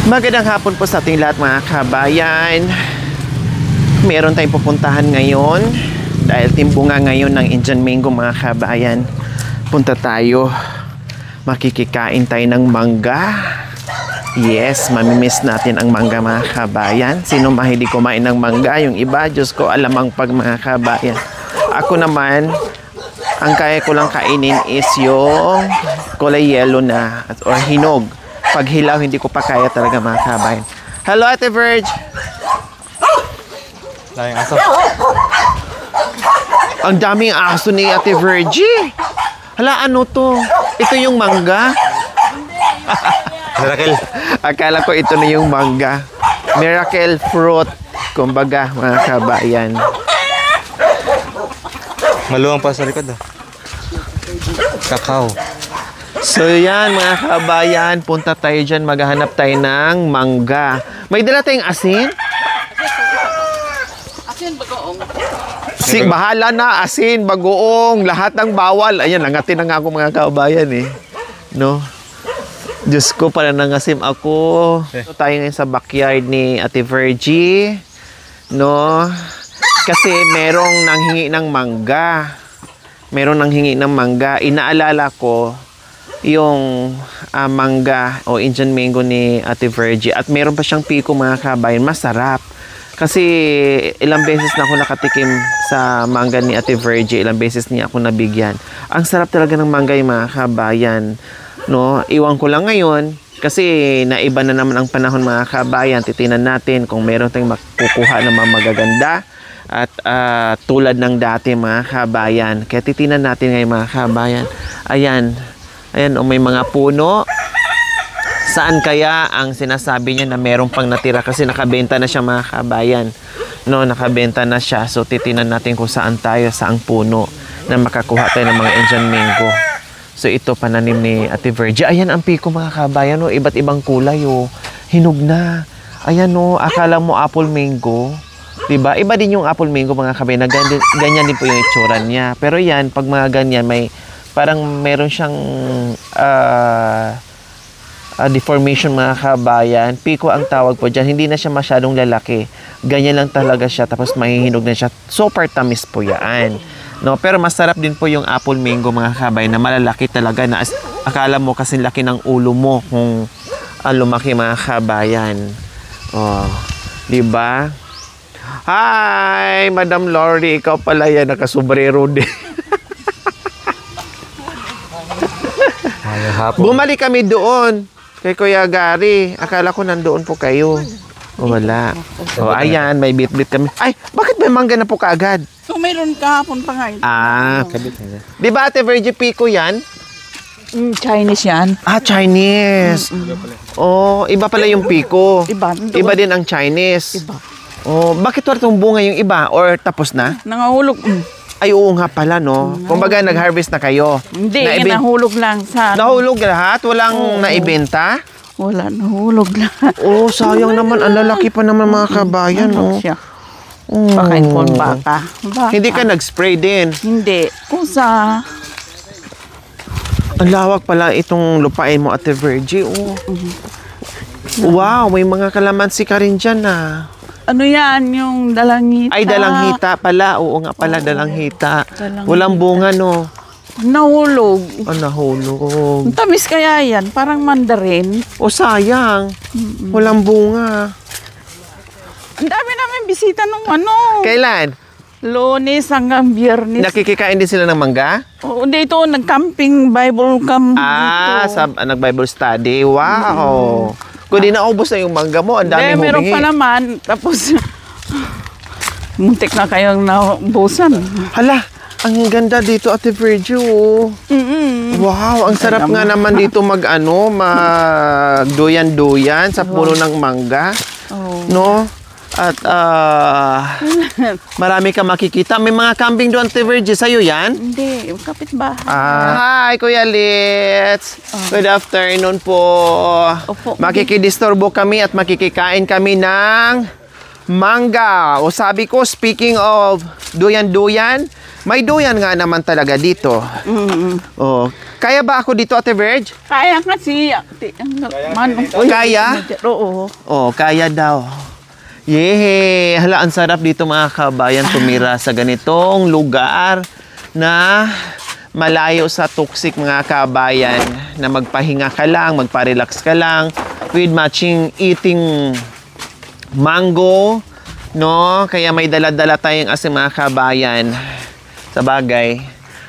Magandang hapon po sa ating lahat mga kabayan. Meron tayong pupuntahan ngayon dahil timbunga ngayon ng Indian mango mga kabayan. Punta tayo, makikikain tayo ng mangga. Yes, mamimiss natin ang mangga mga kabayan. Sino mahilig kumain ng mangga? Yung iba, Diyos ko, alamang pag mga kabayan. Ako naman, ang kaya ko lang kainin is yung kulay yellow na or hinog. Pag hilaw, hindi ko pa kaya talaga mga kabayan. Hello, Ate Verge! Daming aso. Ang daming aso ni Ate Vergie. Hala, ano to? Ito yung mangga? Miracle. Akala ko ito na yung mangga. Miracle fruit. Kumbaga, mga kabayan. Maluwang pa sa likod. Kakao. So yan mga kabayan, punta tayo dyan, maghahanap tayo ng mangga. May dala tayong asin? Asin, bagoong. Bahala na, asin, bagoong, lahat ng bawal. Ayan, nangatin na nga ako mga kabayan eh. No? Diyos ko, para nangasim ako. So, tayo ngayon sa backyard ni Ate Vergie. No? Kasi merong nanghingi ng mangga. Merong nanghingi ng mangga. Inaalala ko yung mangga o Indian mango ni Ate Vergie. At meron pa siyang piko mga kabayan. Masarap. Kasi ilang beses na ako nakatikim sa mangga ni Ate Vergie. Ilang beses niya ako nabigyan. Ang sarap talaga ng mangga yung mga kabayan. No? Iwan ko lang ngayon. Kasi naiba na naman ang panahon mga kabayan. Titinan natin kung meron tayong makukuha na mga magaganda. At tulad ng dati mga kabayan. Kaya titinan natin ngayon mga kabayan. Ayan. Ayan, may mga puno. Saan kaya ang sinasabi niya na meron pang natira? Kasi nakabenta na siya mga kabayan. No, nakabenta na siya. So, titinan natin kung saan tayo, saang puno na makakuha tayo ng mga Indian mango. So, ito pananim ni Ate Vergie. Ayan ang piko mga kabayan. Oh, iba't ibang kulay. Oh. Hinog na. Ayan oh, akala mo apple mango. Diba? Iba din yung apple mango mga kabayan. Ganyan din po yung itsura niya. Pero yan, pag mga ganyan, may parang meron siyang deformation mga kabayan. Piko ang tawag po dyan. Hindi na siya masyadong lalaki. Ganyan lang talaga siya. Tapos mahihinog na siya. Super tamis po yan. No? Pero masarap din po yung apple mango mga kabayan na malalaki talaga. Na akala mo kasi laki ng ulo mo kung lumaki mga kabayan. Oh, diba? Hi! Madam Lori. Ikaw pala yan. Nakasubrero din. Bumalik kami doon kay Kuya Gary. Akala ko nandoon po kayo. Wala. O ayan, may bit-bit kami. Ay, bakit may mangga na po kaagad? So, mayroon kahapon pa nga. Di ba Ate Vergie piko yan? Chinese yan. Chinese. Oh, iba pala yung piko. Iba. Iba din ang Chinese. Iba. Oh, bakit walang bunga yung iba? Or tapos na? Nangahulog. Ay, oo nga pala, no? Kumbaga, nag-harvest na kayo. Hindi, nahulog lang sa... Nahulog lahat? Walang naibenta? Wala, nahulog lahat. Oh, sayang naman. Ang lalaki pa naman mga kabayan, oh. Siya. Pakain ko ang baka. Hindi ka nag-spray din? Hindi. Kusa. Ang lawak pala itong lupain mo, Ate Vergie, oh. Wow, may mga kalamansi ka rin dyan, ah. Ano yan? Yung dalanghita. Ay, dalanghita pala. Oo nga pala, dalanghita. Dalanghita. Walang bunga, no? Nahulog. Nahulog. Ang tamis kaya yan. Parang mandarin. O, sayang. Walang bunga. Ang dami namin bisita nung Kailan? Lunes hanggang Biyernes. Nakikikain din sila ng mangga? Oo, dito, nag-camping, Bible camp dito. Nag-Bible study. Wow. Kung di naubos na yung mangga mo, ang dami meron humingi. pa naman. Tapos, muntik na kayong naubusan. Hala, ang ganda dito, Ate Vergie, oh. Wow, ang sarap nga naman dito mag-duyan-duyan sa puno ng mangga. Oh. No? At marami ka makikita. May mga camping doon, Ate Vergie. Sa'yo yan? Hindi, kapitbahay. Hi, Kuya Litz. Good afternoon po. Opo. Makikidisturbo kami at makikikain kami ng mangga. O sabi ko, speaking of duyan-duyan, May duyan nga naman talaga dito. Oh. Kaya ba ako dito, Ate Verge? Kaya kasi, Kaya? Oo. Oh, kaya daw. Yehey! Hala, ang sarap dito mga kabayan tumira sa ganitong lugar na malayo sa toxic mga kabayan na magpahinga ka lang, magpa-relax ka lang with matching eating mango, no? Kaya may dala-dala tayong asin mga kabayan. Sa bagay,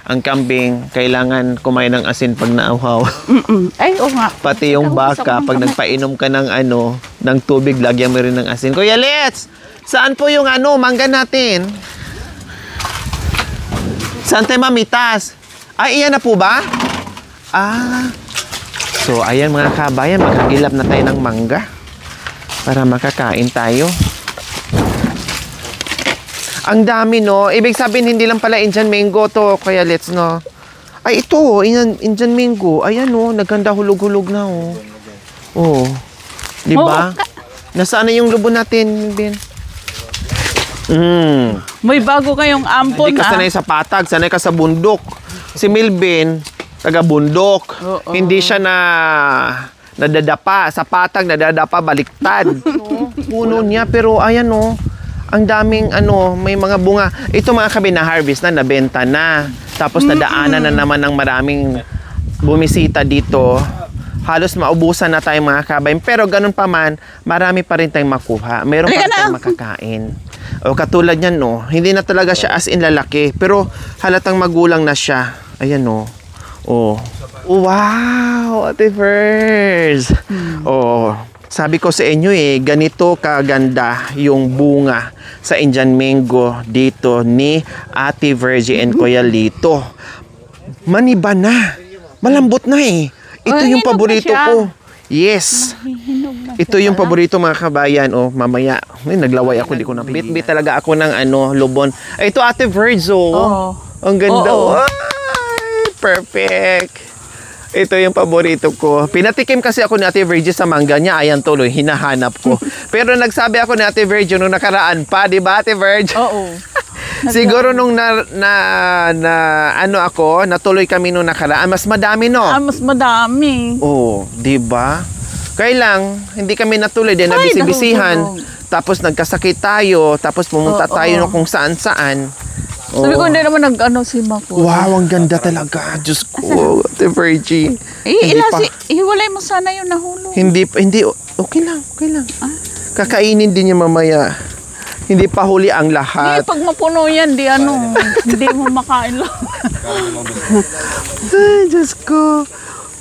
ang kambing kailangan kumain ng asin pag nauhaw. Ay, oo nga. Pati yung baka, pag nagpainom ka ng ng tubig, lagyan mo rin ng asin. Kuya Let's, saan po yung mangga natin? Saan tayo mamitas? Ay, iyan na po ba? So, ayan mga kabayan, makagilap na tayo ng mangga para makakain tayo. Ang dami, no? Ibig sabihin, hindi lang pala Indian mango to, Kuya Let's, no? Ay, ito, Indian mango. Ayan, no? Naganda hulog-hulog na, oh. Oh. Di ba? Nasaan na yung lubo natin, Ben? May bago kayong ampon, Hindi ka sanay sa patag, sanay ka sa bundok. Si Milben, taga bundok. Hindi siya nadadapa. Sa patag, nadadapa, baliktad. Puno niya, pero ayan, no? Ang daming may mga bunga. Ito mga kabi na harvest na, nabenta na. Tapos nadaanan na naman ng maraming bumisita dito. Halos maubusan na tayo mga kabayan. Pero ganun pa man, marami pa rin tayong makuha. Meron pa rin tayong makakain. O katulad niyan, no, hindi na talaga siya as in lalaki. Pero halatang magulang na siya. Ayan, no. Oh. Wow, Ate Fers. Oh. Sabi ko sa inyo ganito kaganda yung bunga sa Indian mango dito ni Ate Virgie and Kuya Lito. Maniba na. Malambot na Ito yung paborito ko. Yes. Ito yung paborito mga kabayan. Oh, mamaya. Naglaway ako, di ko na. Bit talaga ako ng lubon. Ito Ate Virgie, oh. Ang ganda. Ay, perfect. Ito yung paborito ko. Pinatikim kasi ako ni Ate Virgie sa mangga niya. Ayan tuloy, hinahanap ko. Pero nagsabi ako ni Ate Virgie nung nakaraan pa, di ba Ate Virgie? Oo. Siguro nung natuloy kami nung nakaraan, mas madami, no? Mas madami. Oo, di ba? Kaya lang, hindi kami natuloy din, nabisibisihan. Tapos nagkasakit tayo, tapos pumunta tayo kung saan-saan. Sabi ko, hindi naman si Mako. Wow, ang ganda talaga. Diyos ko, Ate Virgie. Ihiwalay mo sana yung nahulog. Hindi, okay lang. Kakainin din niya mamaya. Hindi pa huli ang lahat. Pag mapuno yan, hindi mo makain lang. Ay, Diyos ko.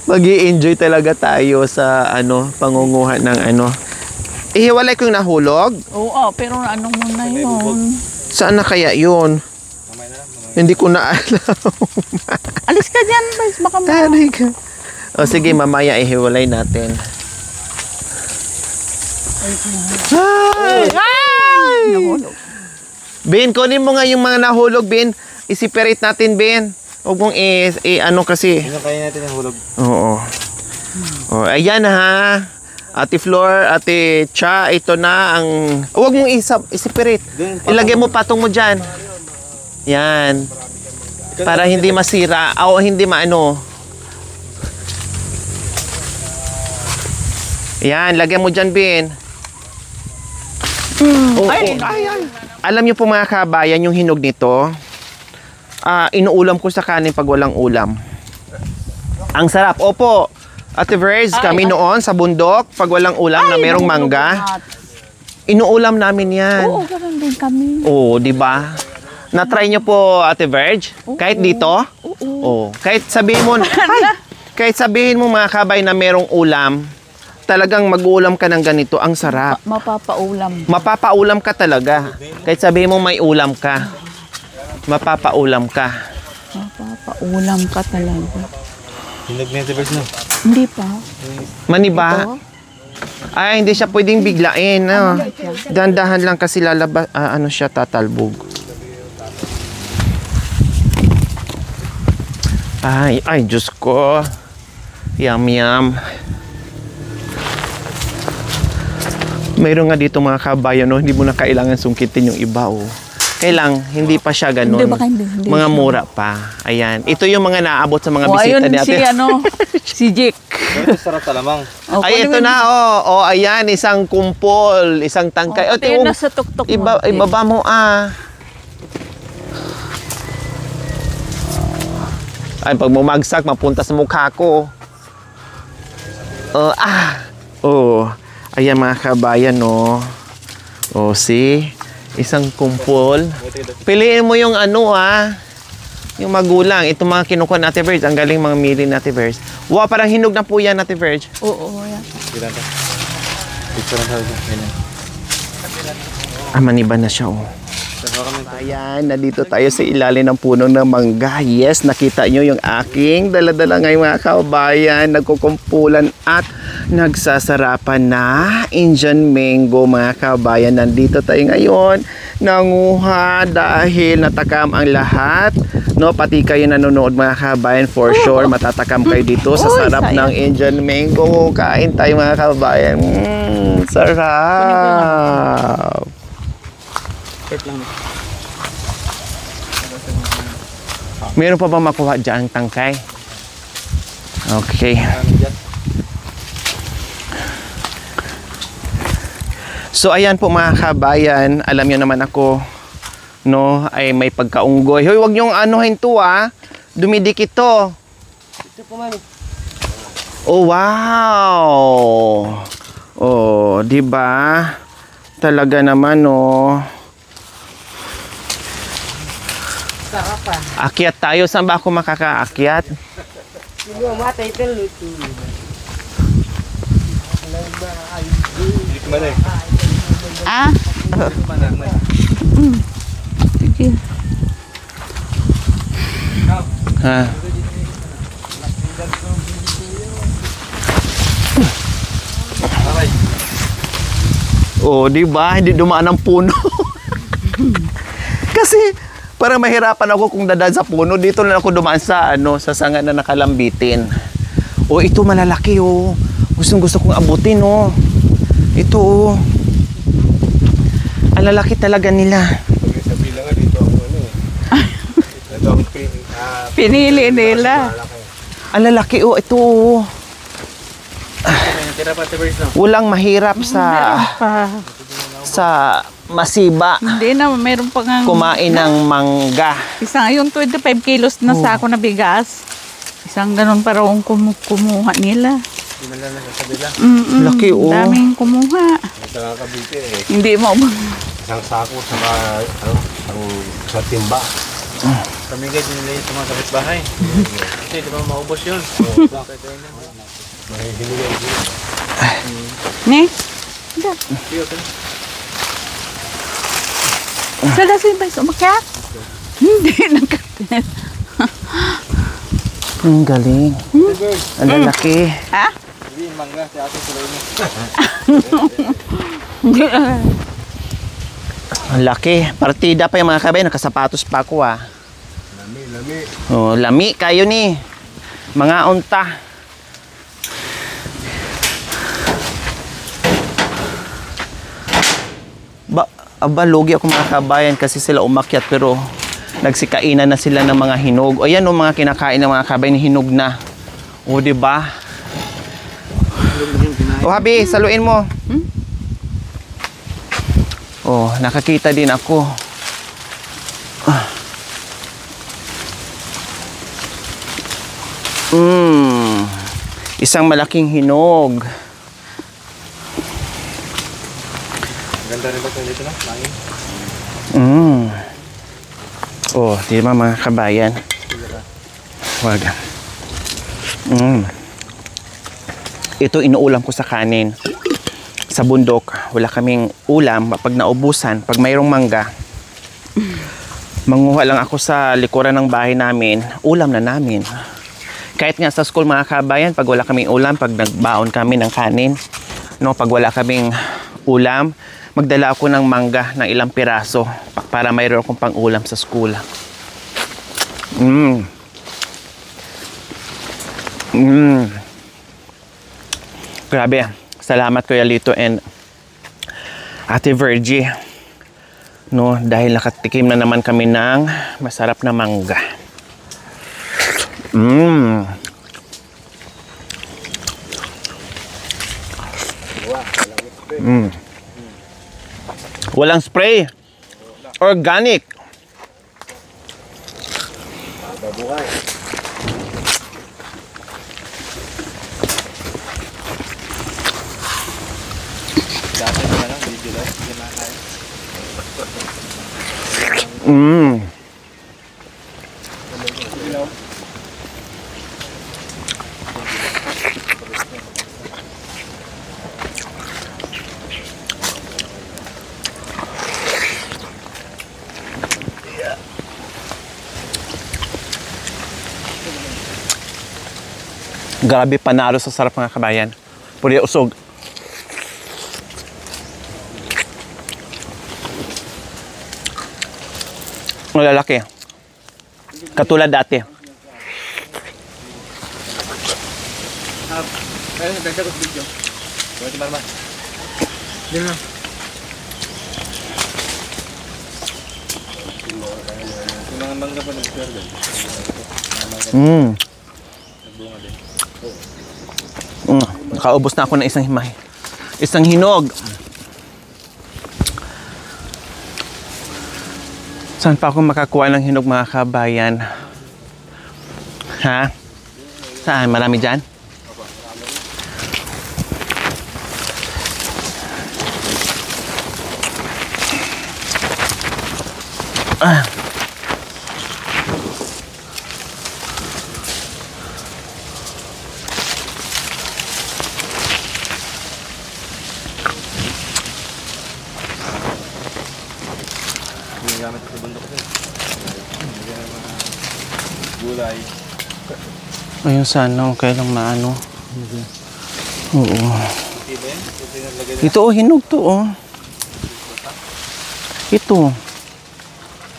Mag-i-enjoy talaga tayo sa pangunguha ng Ihiwalay ko yung nahulog? Oo, pero muna yun? Saan na kaya yun? Hindi ko na alam. Alis ka dyan, guys. Baka O sige, mamaya ihiwalay natin. Ay! Ben, kunin mo nga yung mga nahulog, Ben. I-separate natin, Ben. Huwag mong kasi. Kaya natin ang hulog. Oo. O, ayan ha. Ate Flor, Ate Cha, ito na ang... Huwag mong i-separate. Ilagay mo patong mo dyan. Yan. Para hindi masira. O hindi Yan, lagyan mo dyan, Ben. Ay. Alam niyo po mga kabayan, yung hinog nito, inuulam ko sa kanin pag walang ulam. Ang sarap. Opo, Ate Verge, kami noon sa bundok, pag walang ulam na merong mangga, inuulam namin yan. Oo, ganun din kami. Oo, di ba? Na-try niyo po, Ate Verge? Kahit dito? Oo. Kahit sabihin mo, kahit sabihin mo mga kabay na merong ulam, talagang mag-uulam ka ng ganito, ang sarap. Mapapaulam. Mapapaulam ka talaga. Kahit sabihin mo may ulam ka, mapapaulam ka. Mapapaulam ka talaga. Hinog na ito, no? Hindi pa. Maniba? Ay, hindi siya pwedeng biglain. Dandahan lang kasi lalabas, siya tatalbog. Ay, Diyos ko. Yum. Mayroon nga dito mga kabayan, no? Hindi mo na kailangan sungkitin yung iba, oh. Kailang, hindi pa siya ganun. Hindi, baka hindi mga siya. mura pa. Ayan. Ito yung mga naabot sa mga O, bisita ayun ni ate. si, si Jake. Pero sarap talamang. O, Ay, ito kunin mo. na, oh. Oh, ayan, isang kumpol, isang tangkay. O, ito tingnan yung mo. nasa tuktok mo. Ibaba mo, ah. Ay, pag bumagsak, mapunta sa mukha ko. Oh, ayan mga kabayan, no. Oh, see? Isang kumpol. Piliin mo yung ano, yung magulang. Ito mga kinukuha na Ate Verge. Ang galing mga mili na Ate Verge. Wow, parang hinog na po yan, Ate Verge. Oo, yan. Bilang ka. Picture ang tawag. Ganyan. Maniba na siya, oh. Ayan, nandito tayo sa ilalim ng puno ng mangga. Yes, nakita nyo yung aking dala-dala ngayon mga kabayan. Nagkukumpulan at nagsasarapan na Indian mango mga kabayan. Nandito tayo ngayon. Nanguha dahil natakam ang lahat. No, pati kayo nanonood mga kabayan, for sure matatakam kayo dito sa sarap ng Indian mango. Kain tayo mga kabayan. Sarap. Meron pa ba makuha dyan tangkay? Okay. So ayan po mga kabayan, alam nyo naman ako, no, ay may pagkaunggoy. Hoy, wag nyong anuhin to, dumidikit to. Oh, wow. Oh, di ba? Talaga naman, no. Akyat tayo. Saan ba ako makakaakyat? Ah? Sige. Ha? Oh, di ba? Hindi dumaan ang puno. Kasi para mahirapan ako kung dadaan sa puno, dito na ako dumaan sa sa sanga na nakalambitin. Oh, ito malalaki, oh. Gustong-gusto kong abutin, oh. Ito, oh. Ang lalaki talaga nila. Sabi lang nga dito ang ito ang Pinili nila. Ang lalaki, oh. Ito, oh. tira pa tibers lang. Walang mahirap sa masiba. Hindi na, meron pa nga. Kumain ng mangga. Isang, yung 25 kilos na sako na bigas. Isang ganun para kung kumuha nila. Dinala na sa kabila. Laki, oh. Daming kumuha. Ito nga kabiti Hindi mo. Isang sako sa mga, sa timba. Kami guys, dinala yun sa mga kapitbahay. Kasi di ba maubos yun? Bakit yun? May hinigay yun. Ne? Sada si Bay, umakyat? Hindi, nagkatin. Ang galing. Ang lalaki. Ha? Hindi, mangga. Si ate tuloy mo. Ang laki. Partida pa yung mga kabay. Nakasapatos pa ako, Lami. Oh, lami kayo ni. Mga unta. Lugi ako mga kabayan kasi sila umakyat pero nagsikainan na sila ng mga hinog. O yan o mga kinakain ng mga kabayan, hinog na. O diba? O habi, saluin mo. O, nakakita din ako. Isang malaking hinog. Ganda rin ba ito dito na? Langin. Oh, di ba mga kabayan? Wag. Ito inuulam ko sa kanin. Sa bundok, wala kaming ulam. Pag naubusan, pag mayroong mangga, manguha lang ako sa likuran ng bahay namin. Ulam na namin. Kahit nga sa school mga kabayan, pag wala kaming ulam, pag nagbaon kami ng kanin, no, pag wala kaming ulam, magdala ako ng mangga ng ilang piraso para mayroon akong pang-ulam sa school. Grabe. Salamat Kuya Lito and Ate Virgie. No, dahil nakatikim na naman kami ng masarap na mangga. Walang spray. Organic. Grabe, panalo sa sarap mga kabayan. Puri usog. Malalaki. Katulad dati. Nakaubos na ako ng isang himay. Isang hinog. Saan pa ako makakuha ng hinog mga kabayan? Ha? Saan? Marami dyan? Gamit sa bundok kasi. Gulay. Ayun sana, okay lang maano. Oo. Ito oh, hinog to oh. Ito.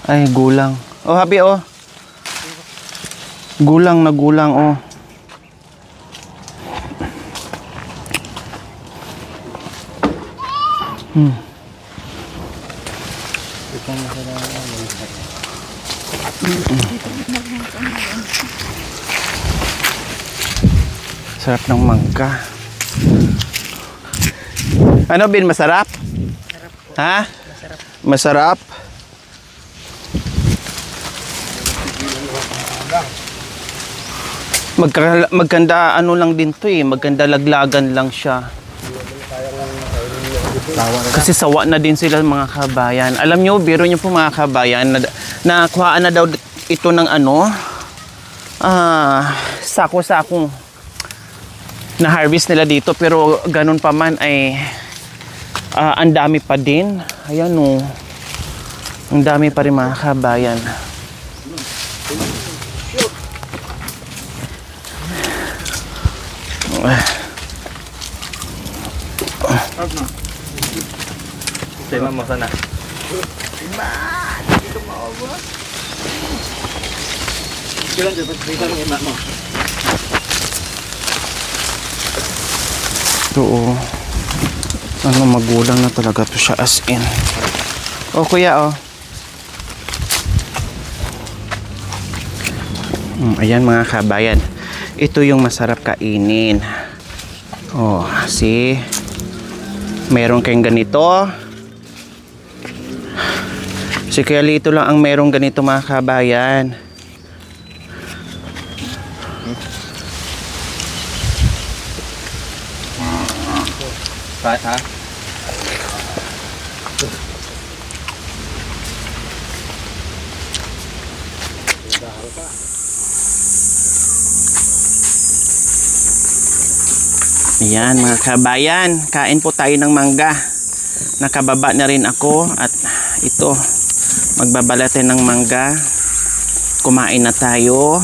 Ay, gulang. Oh, habi oh. Gulang na gulang oh. Sarap ng mangga. Ano Bin, masarap? Ha? Masarap. Maganda ano lang din to eh. Maganda laglagan lang siya. Kasi sawa na din sila mga kabayan. Alam nyo, biro nyo po mga kabayan, nakuhaan na daw ito ng ano, sako-sako na harvest nila dito. Pero ganun pa man ay ang dami pa din. Ayan o. Ang dami pa rin mga kabayan. Tayo mo sana. Ito oh. Ano, magulang na talaga to siya as in. Oh kuya oh. Ayan mga kabayan. Ito yung masarap kainin. Oh, see? Meron kayong ganito. Si Kuya Lito lang ang merong ganito mga kabayan. Kahit ha? Ayan mga kabayan, kain po tayo ng mangga. Nakababa na rin ako at ito, magbabalat tayo ng mangga. Kumain na tayo.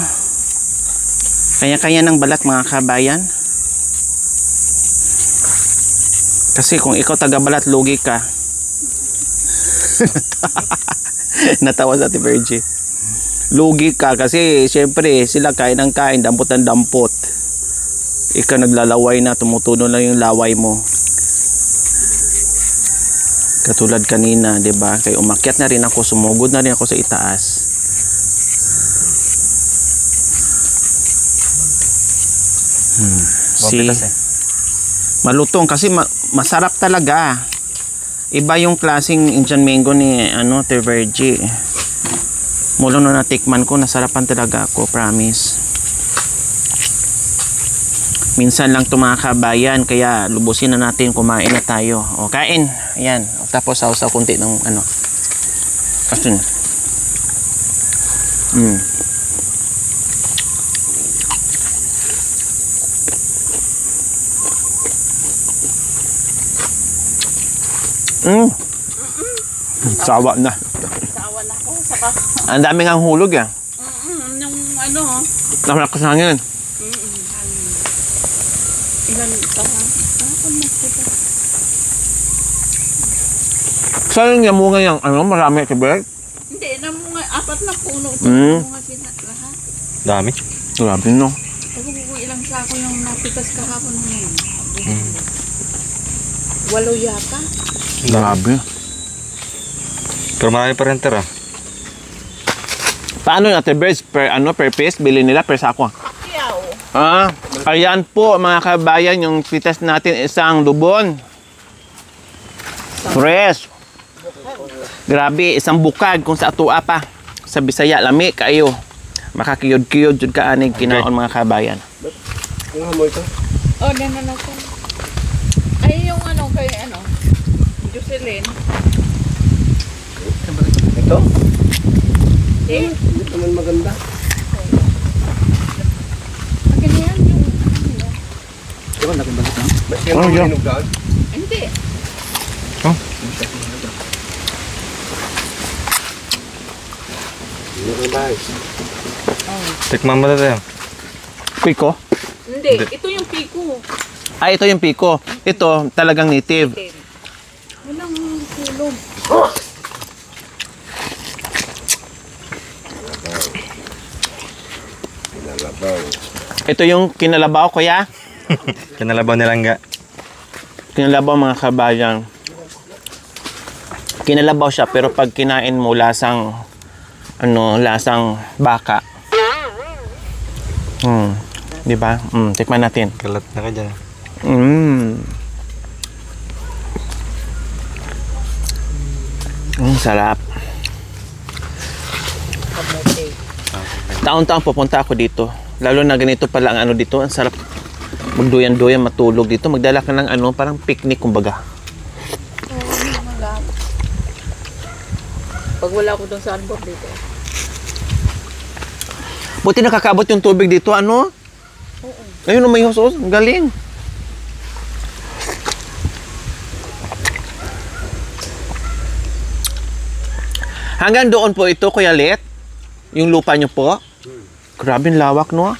Kaya-kaya ng balat mga kabayan. Kasi kung ikaw taga-balat, lugi ka. Natawa sa Ate Virgie. Lugi ka kasi syempre sila kain ng kain, dampot ng dampot. Ikaw naglalaway na, tumutuno lang yung laway mo. Katulad kanina, 'di ba? Kay umakyat na rin ako, sumugod na rin ako sa itaas. Si malutong kasi masarap talaga. Iba yung klaseng Indian mango ni Te Virgie. Mula na natikman ko, nasarapan talaga ako, promise. Minsan lang ito mga kabayan, kaya lubusin na natin, kumain na tayo. O, kain. Ayan. O, tapos sausaw kunti ng asin. Sawa na. Sawa na ko. Saka, Ang dami nga hulog eh. yung Nalakas na hangin. ilan pa ha? Saan yung yamunga yung marami kibet? Hindi, mga 4 na puno. Mga lahat. Dami. Grabe no. Ako ilang sako yung napitas kahapon ngayon. 8 yata. Grabe. Pero marami pa rin tira. Paano na Birds? Per piece? Bili nila per sako? Yaw. Ayan po mga kabayan, yung pitas natin isang lubon. Fresh. Grabe, isang bukag kung sa atua pa. Sa Bisaya, lami kayo. Makakiyod-kiyod jud ka aning kinaon mga kabayan. Oh, nananasan. Ay, yung kay Jocelyn. Ito? Eh? Ito naman maganda. Ang ganyan yung nila. Ito, nakabalik lang. Oh, yeah. Hindi. Tikman mo na tayo. Piko? Hindi, ito yung piko. Ito yung piko. Ito talagang native. Walang hulog. Ito yung kinalabaw, kuya. Kinalabaw nilangga. Kinalabaw mga kabayan. Kinalabaw siya pero pag kinain mo lasang lasang baka. Di ba? Tikman natin. Kalat na ka dyan. Sarap. Taon-taon pupunta ako dito. Lalo na ganito pala ang dito. Ang sarap magduyan-duyan, matulog dito. Magdala ka ng parang picnic kumbaga. Pag wala ko doon sa albor dito. Buti nakakabot yung tubig dito, Oo. Ayun, may husos. Ang galing. Hanggang doon po ito, Kuya Let. Yung lupa nyo po. Grabe ang lawak, no?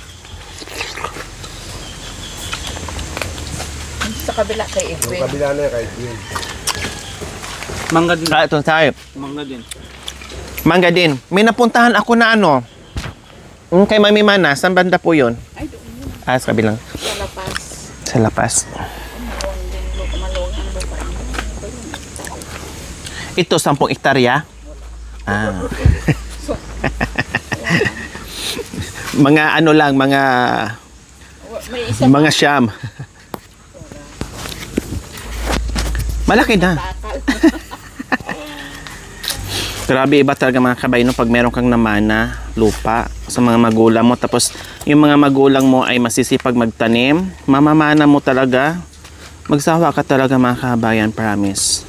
Sa kabila kay Edwin. Kabila na kay Edwin. Mangga din. Ito tayo. Mangga din. Mangga din. May napuntahan ako na kay Mami Mana. Saan banda po yun? Ay, doon yun. Sa kabilang. Sa lapas. Sa Lapas. Maluwang ang lupa. Ito, 10 hektarya? Mga lang, May isa mga siyam. Malaki na. bakal. Grabe, iba talaga mga kabayan pag meron kang namana, lupa sa mga magulang mo. Tapos yung mga magulang mo ay masisipag magtanim, mamamana mo talaga. Magsawa ka talaga mga kabayan, promise.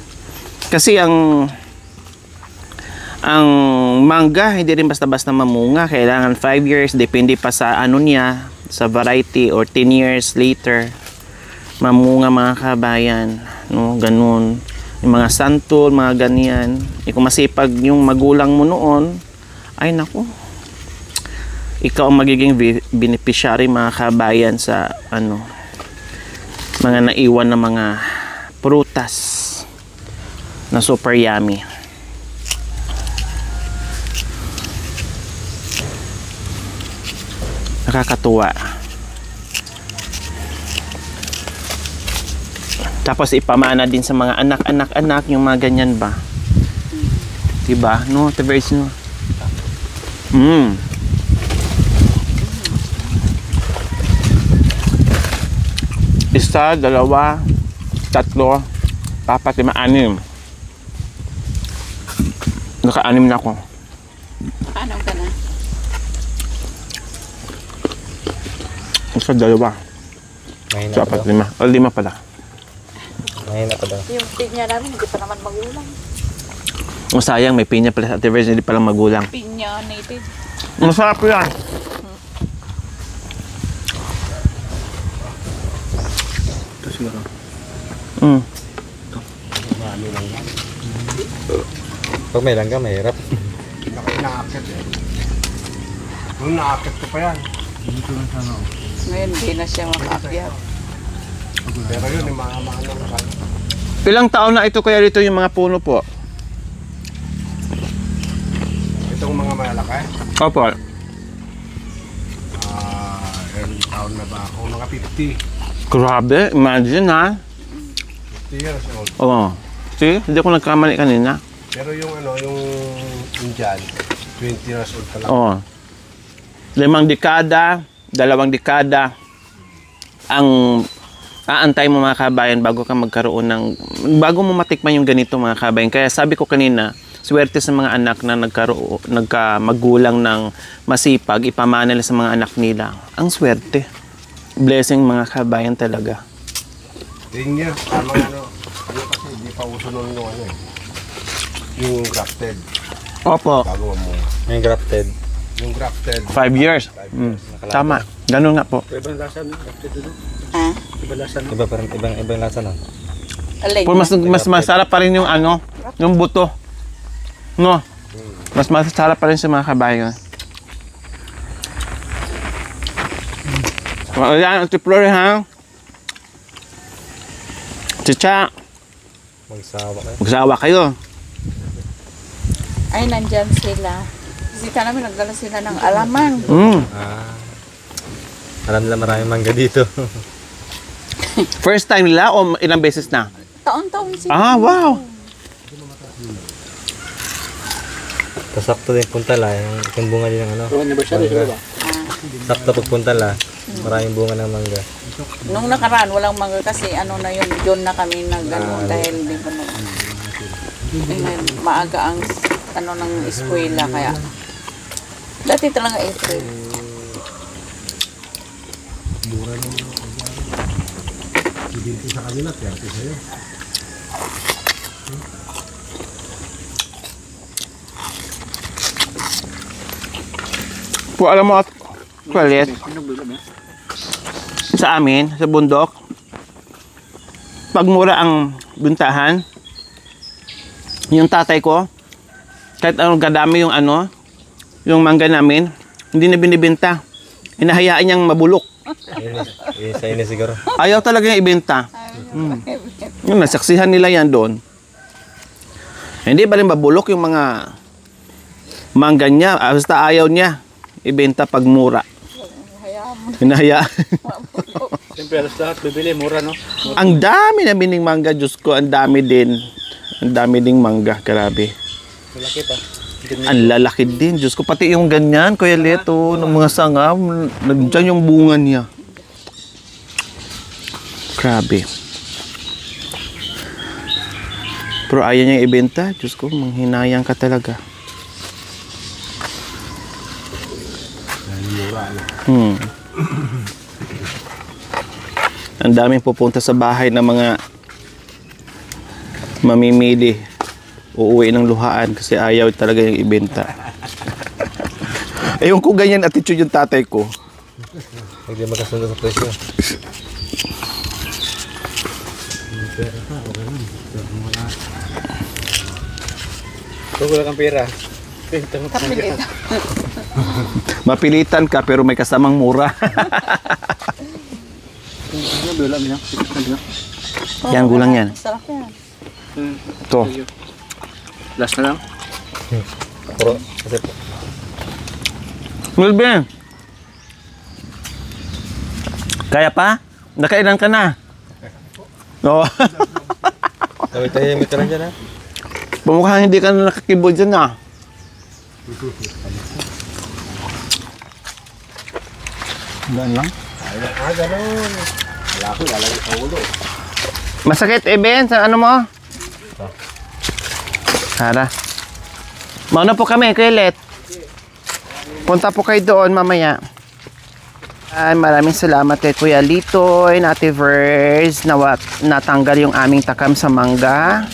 Kasi ang mangga, hindi rin basta-basta mamunga. Kailangan 5 years, depende pa sa niya, sa variety, or 10 years later, mamunga mga kabayan. No, ganun. Yung mga santol, mga ganyan. Kung masipag yung magulang mo noon, ay naku, ikaw ang magiging beneficiary mga kabayan sa mga naiwan na mga prutas na super yummy. Nakakatuwa. Tapos ipamana din sa mga anak, yung mga ganyan ba? Diba? No, Tevers, no? Isa, dalawa, tatlo, apat, lima, anim. Naka-anim na ako. Ano ka na? Isa, dalawa. Mahina Isa, pa apat, daw. lima. O, lima pala. Mahina pa daw. Yung pinya namin, hindi pa naman magulang. O, sayang, may pinya pala sa Tevers, hindi palang magulang. Pinya native. Masarap yan. Ito siguro. Pag may langga, mahirap. Inaakit eh. Nung naakit ko pa yan. Dito lang sana. Ngayon, hindi na siya makaakyat. Pero yun, yung mga ano na sana. Ilang taon na ito kaya dito yung mga puno po? Itong mga malalaki, Opo. early taon na ba ako? Mga 50. Grabe, imagine ha. 50 years old. Oo. See, hindi ko nagkamali kanina. Pero yung ano, yung Indian, 20 years old pa lang. Oo. 5 dekada, 2 dekada ang aantay mo mga kabayan bago ka magkaroon ng, bago mo matikman yung ganito mga kabayan. Kaya sabi ko kanina, swerte sa mga anak na magulang ng masipag, ipamana nila sa mga anak nila. Ang swerte. Blessing mga kabayan talaga. 10 years, tama ano. Hindi kasi, hindi pa uso nun yung ano eh. Yung grafted, Opo. bago mo. Yung grafted. Yung grafted, 5 years. Tama. Ganun nga po. Ibang lasa no? Grafted doon. Ha? Ibang lasa no? Ibang lasa no? Alay. Pero mas masarap pa rin yung ano, yung buto. No? Mas masarap pa rin sa mga kabayan. O, yan, Ate Flor, ha? Chicha, Magsawa kayo. magsawa kayo. Ay, nandyan sila. Kasi namin nagdala sila ng alamang. Alam nila maraming mangga dito. First time nila o ilang beses na? Taon-taon sila. Ah, wow! Tapos sakto din punta la. Yung bunga din ng ano. Mangga. Sakto pagpunta la. Maraming bunga ng mangga. Nung nakaraan, walang mangga kasi ano na yun, June na kami nag-ano dahil di ba no, maaga ang ano ng eskwela kaya dati talaga April. dito sa kanila, 30 sa'yo. Po, alam mo, Kulit, sa amin, sa bundok, pag mura ang bintahan, yung tatay ko, kahit anong kadami yung ano, yung mangga namin, hindi na binibenta. Hinahayaan niyang mabulok. Sa inyo siguro. Ayaw talaga yung ibenta. Yung nasaksihan nila yan doon. Hindi ba rin mabulok yung mga mangga niya, basta ayaw niya ibenta pag mura. Hinahayaan. Siyempre, alas lahat bibili, mura no? Ang dami na bining mangga, Diyos ko, ang dami din. Ang dami ding mangga, grabe. Malaki pa. Ang lalaki din, Diyos ko. Pati yung ganyan, Kuya Leto, ng mga sanga, nandiyan yung bunga niya. Grabe. Pero ayaw niya ibenta, Diyos ko, manghinayang ka talaga. Ang daming pupunta sa bahay ng mga mamimili. Uuwi ng luhaan kasi ayaw talaga yung ibenta. Ewan ko ganyan attitude yung tatay ko. Hindi magkasundo sa presyo. Kung wala kang pera. Kapilit. Mapilitan ka pero may kasamang mura. Yan, gulang yan. Sarap yan. Ito. Last na lang. Puro. Kasi po. Melvin. Kaya pa? Nakailan ka na? No. Tawi-tawi ka lang dyan ha. Mukhang hindi ka na nakakibod dyan ah. Daan lang. Ganun. Wala ko, lalagay sa ulo. Masakit, Ben? Sa ano mo? Tara. Mauna po kami, Kuya Let. Punta po kayo doon mamaya. Ay, maraming salamat kay Kuya Litoy, Ate Vers, na natanggal yung aming takam sa mangga.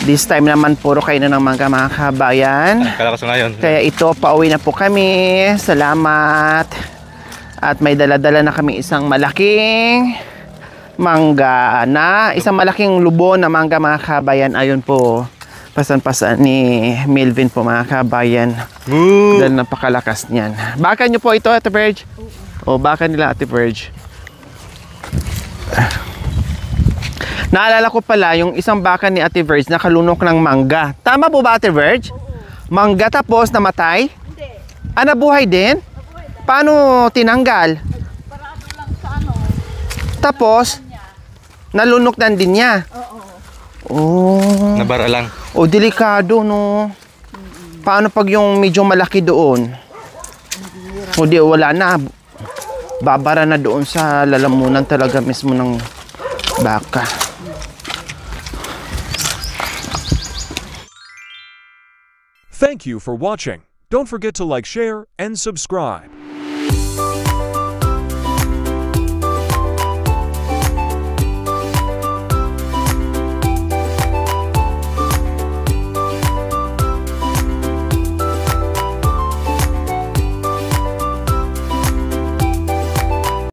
This time naman puro kayo na ng mangga, mga kabayan. Kalakas ngayon. Kaya ito, pauwi na po kami. Salamat. At may dala-dala na kami isang malaking mangga na, isang malaking lubon na mangga, mga kabayan. Ayun po, pasan-pasan ni Melvin po, mga kabayan. Dahil napakalakas niyan. Baka nyo po ito, Ate Verge? O baka nila, Ate Verge? Naalala ko pala yung isang baka ni Ate Verge nakalunok ng mangga. Tama po ba, Ate Verge? Mangga tapos namatay? Hindi. Ah, nabuhay din? Paano tinanggal? Parado lang sa ano. Tapos, nalunok na din niya? Oo. Oh. Nabara lang. O, delikado, no? Paano pag yung medyo malaki doon? O di, wala na. Babara na doon sa lalamunan talaga mismo ng baka. Thank you for watching. Don't forget to like, share, and subscribe.